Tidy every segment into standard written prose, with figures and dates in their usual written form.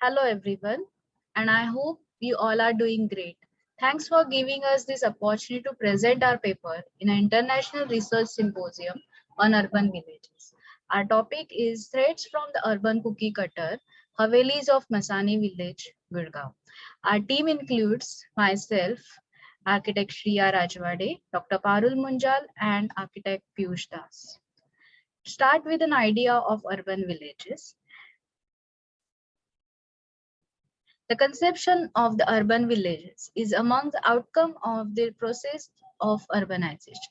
Hello everyone, and I hope you all are doing great. Thanks for giving us this opportunity to present our paper in an international research symposium on urban villages. Our topic is Threats from the Urban Cookie Cutter, Havelis of Masani Village, Gurgaon. Our team includes myself, architect Shriya Rajwade, Dr. Parul Munjal, and architect Piyush Das. Start with an idea of urban villages. The conception of the urban villages is among the outcome of the process of urbanization,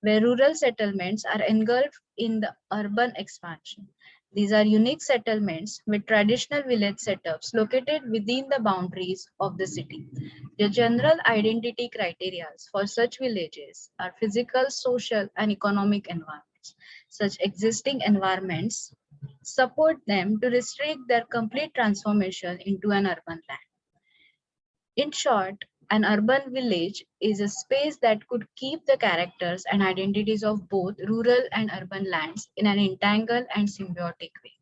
where rural settlements are engulfed in the urban expansion. These are unique settlements with traditional village setups located within the boundaries of the city. The general identity criteria for such villages are physical, social, and economic environments. Such existing environments support them to restrict their complete transformation into an urban land. In short, an urban village is a space that could keep the characters and identities of both rural and urban lands in an entangled and symbiotic way.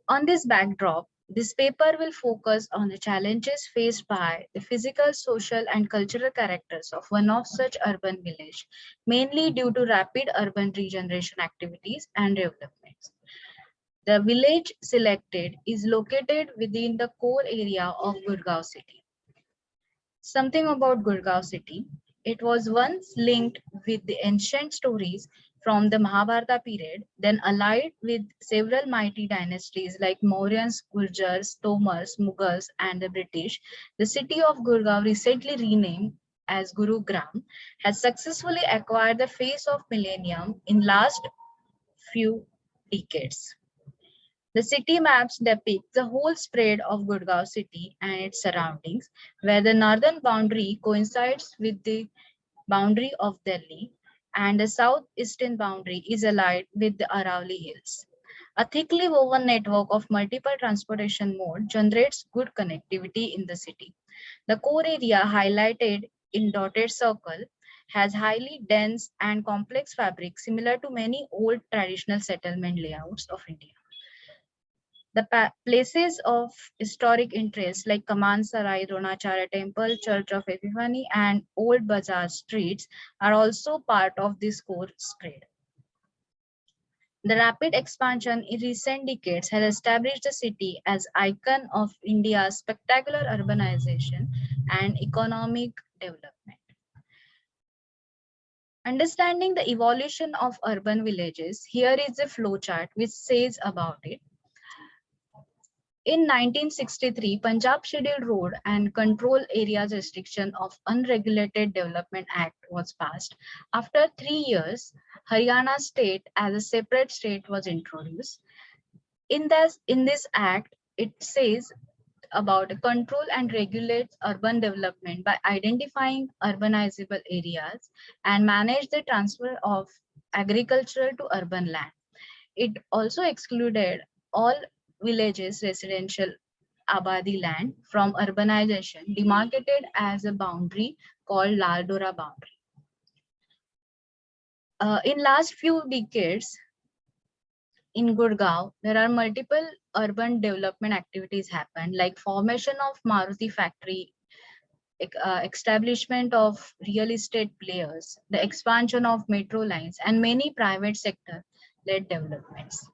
On this backdrop, this paper will focus on the challenges faced by the physical, social, and cultural characters of one of such urban village, mainly due to rapid urban regeneration activities and developments. The village selected is located within the core area of Gurgaon city. Something about Gurgaon city. It was once linked with the ancient stories from the Mahabharata period, then allied with several mighty dynasties like Mauryans, Gurjars, Tomars, Mughals, and the British. The city of Gurgaon, recently renamed as Gurugram, has successfully acquired the face of millennium in last few decades. The city maps depict the whole spread of Gurgaon city and its surroundings, where the northern boundary coincides with the boundary of Delhi and the southeastern boundary is allied with the Aravalli Hills. A thickly woven network of multiple transportation modes generates good connectivity in the city. The core area, highlighted in dotted circle, has highly dense and complex fabric similar to many old traditional settlement layouts of India. The places of historic interest like Kaman Sarai, Dronacharya Temple, Church of Epiphany, and Old Bazaar streets are also part of this core spread. The rapid expansion in recent decades has established the city as icon of India's spectacular urbanization and economic development. Understanding the evolution of urban villages, here is a flowchart which says about it. In 1963, Punjab Scheduled Road and Control Areas Restriction of Unregulated Development Act was passed. After 3 years, Haryana state as a separate state was introduced. In this act, it says about control and regulate urban development by identifying urbanizable areas and manage the transfer of agricultural to urban land. It also excluded all villages residential Abadi land from urbanization, demarcated as a boundary called Lardora boundary. In last few decades, in Gurgaon, there are multiple urban development activities happen, like formation of Maruti factory, establishment of real estate players, the expansion of metro lines, and many private sector led developments.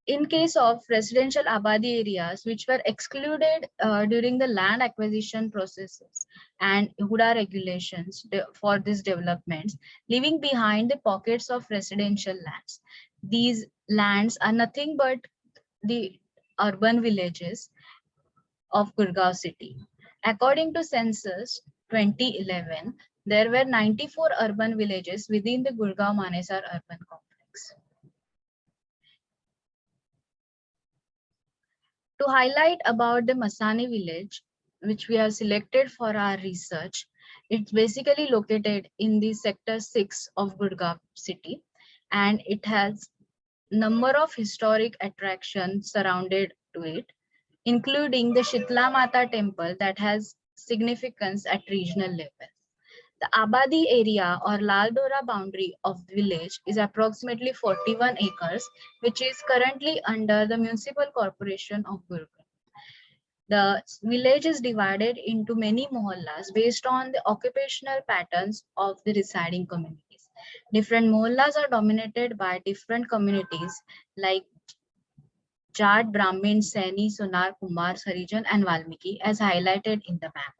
In case of residential Abadi areas, which were excluded during the land acquisition processes and Huda regulations for these developments, leaving behind the pockets of residential lands. These lands are nothing but the urban villages of Gurgaon city. According to census 2011, there were 94 urban villages within the Gurgaon Manesar urban complex. To highlight about the Masani village, which we have selected for our research, it's basically located in the sector 6 of Gurgaon city, and it has number of historic attractions surrounded to it, including the Shitla Mata temple that has significance at regional level. The Abadi area or Lal Dora boundary of the village is approximately 41 acres, which is currently under the Municipal Corporation of Gurgaon. The village is divided into many mohallas based on the occupational patterns of the residing communities. Different mohallas are dominated by different communities like Jat, Brahmin, Saini, Sonar, Kumar, Harijan, and Valmiki, as highlighted in the map.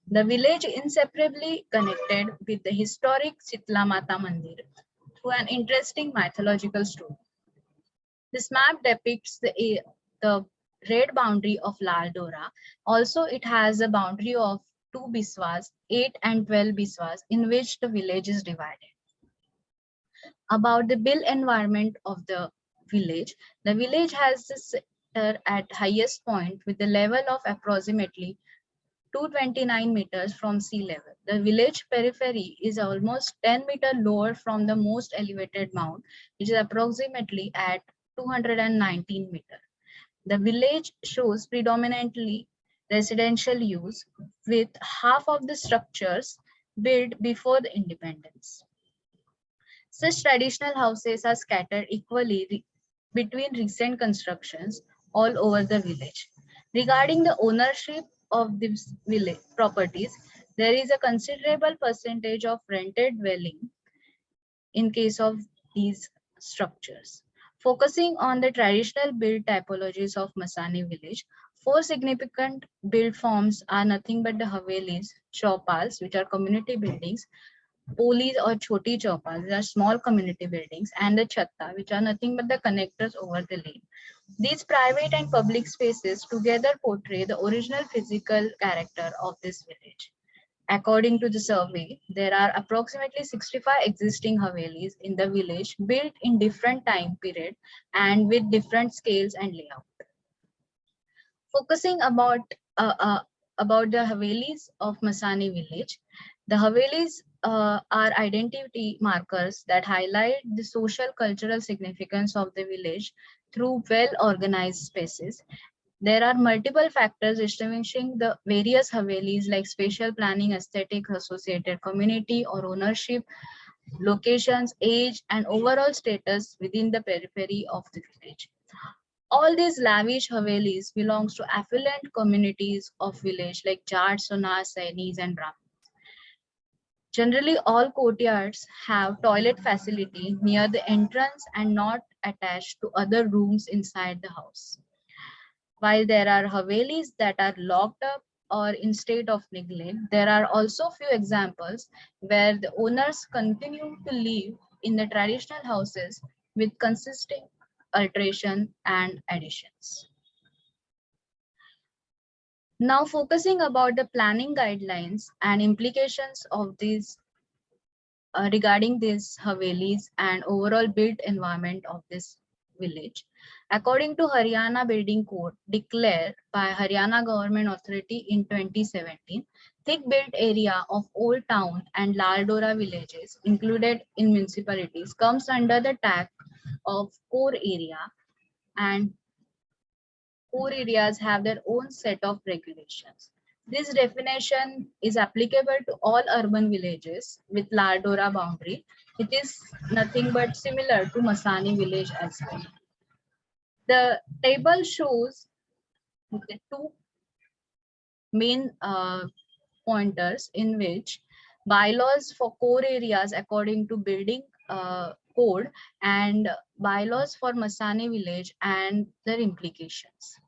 The village inseparably connected with the historic Chitla Mata Mandir through an interesting mythological story. This map depicts the red boundary of Lal Dora. Also, it has a boundary of 2 biswas, 8 and 12 biswas, in which the village is divided. About the built environment of the village has the center at highest point with the level of approximately 229 meters from sea level. The village periphery is almost 10 meters lower from the most elevated mount, which is approximately at 219 meters. The village shows predominantly residential use, with half of the structures built before the independence. Such traditional houses are scattered equally between recent constructions all over the village. Regarding the ownership of these village properties, there is a considerable percentage of rented dwelling in case of these structures. Focusing on the traditional build typologies of Masani village, 4 significant build forms are nothing but the Havelis, Chaupals, which are community buildings, Polis or Choti Chaupas, which are small community buildings, and the Chatta, which are nothing but the connectors over the lane. These private and public spaces together portray the original physical character of this village. According to the survey, there are approximately 65 existing Havelis in the village built in different time period and with different scales and layout. Focusing about the Havelis of Masani village, the Havelis are identity markers that highlight the social cultural significance of the village through well-organized spaces. There are multiple factors distinguishing the various Havelis like spatial planning, aesthetic, associated community or ownership, locations, age, and overall status within the periphery of the village. All these lavish Havelis belongs to affluent communities of village like Jat, Sonar, Sainis, and Brahmins. Generally, all courtyards have toilet facility near the entrance and not attached to other rooms inside the house. While there are Havelis that are locked up or in state of neglect, there are also few examples where the owners continue to live in the traditional houses with consistent alteration and additions. Now focusing about the planning guidelines and implications of these regarding these Havelis and overall built environment of this village. According to Haryana Building Code declared by Haryana Government Authority in 2017, thick built area of Old Town and Lal Dora villages included in municipalities comes under the tag of core area, and core areas have their own set of regulations. This definition is applicable to all urban villages with Lal Dora boundary. It is nothing but similar to Masani village as well. The table shows the 2 main pointers in which bylaws for core areas according to building code and bylaws for Masani village and their implications.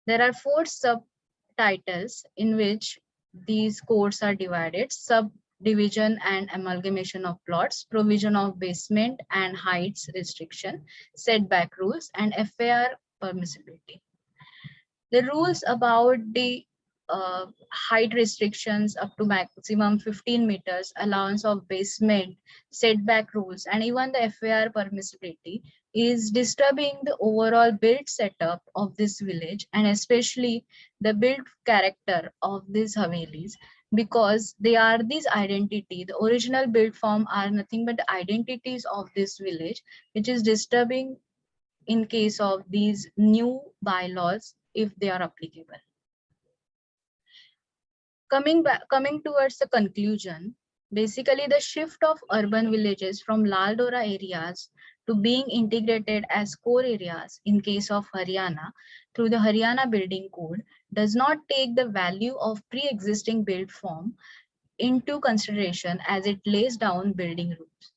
There are 4 subtitles in which these codes are divided: subdivision and amalgamation of plots, provision of basement and heights restriction, setback rules, and FAR permissibility. The rules about the height restrictions up to maximum 15 meters, allowance of basement, setback rules, and even the FAR permissibility is disturbing the overall built setup of this village and especially the built character of these Havelis, because they are this identity. The original built form are nothing but the identities of this village, which is disturbing in case of these new bylaws if they are applicable. Coming towards the conclusion, basically the shift of urban villages from Lal Dora areas to being integrated as core areas in case of Haryana through the Haryana Building Code does not take the value of pre-existing built form into consideration as it lays down building rules.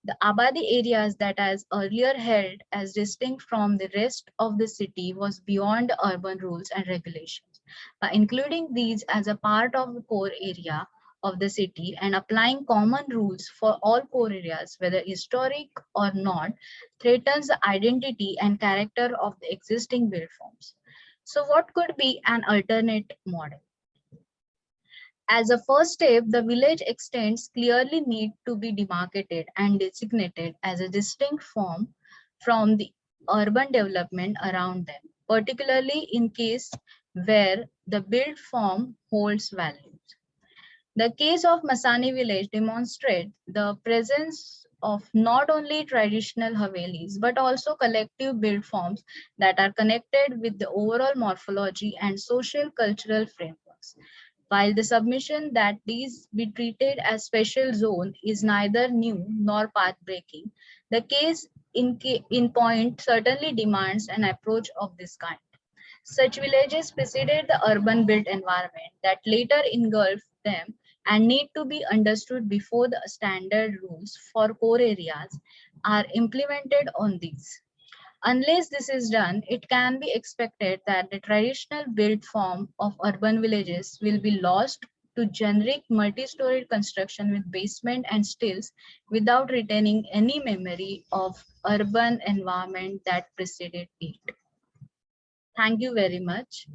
The Abadi areas that as earlier held as distinct from the rest of the city was beyond the urban rules and regulations. By including these as a part of the core area of the city and applying common rules for all core areas, whether historic or not, threatens the identity and character of the existing build forms. So what could be an alternate model? As a first step, the village extents clearly need to be demarcated and designated as a distinct form from the urban development around them, particularly in case where the built form holds values. The case of Masani village demonstrates the presence of not only traditional Havelis but also collective built forms that are connected with the overall morphology and social cultural frameworks. While the submission that these be treated as special zone is neither new nor path breaking, the case in point certainly demands an approach of this kind. Such villages preceded the urban built environment that later engulfed them and need to be understood before the standard rules for core areas are implemented on these. Unless this is done, it can be expected that the traditional built form of urban villages will be lost to generic multi-storied construction with basement and stills without retaining any memory of urban environment that preceded it. Thank you very much.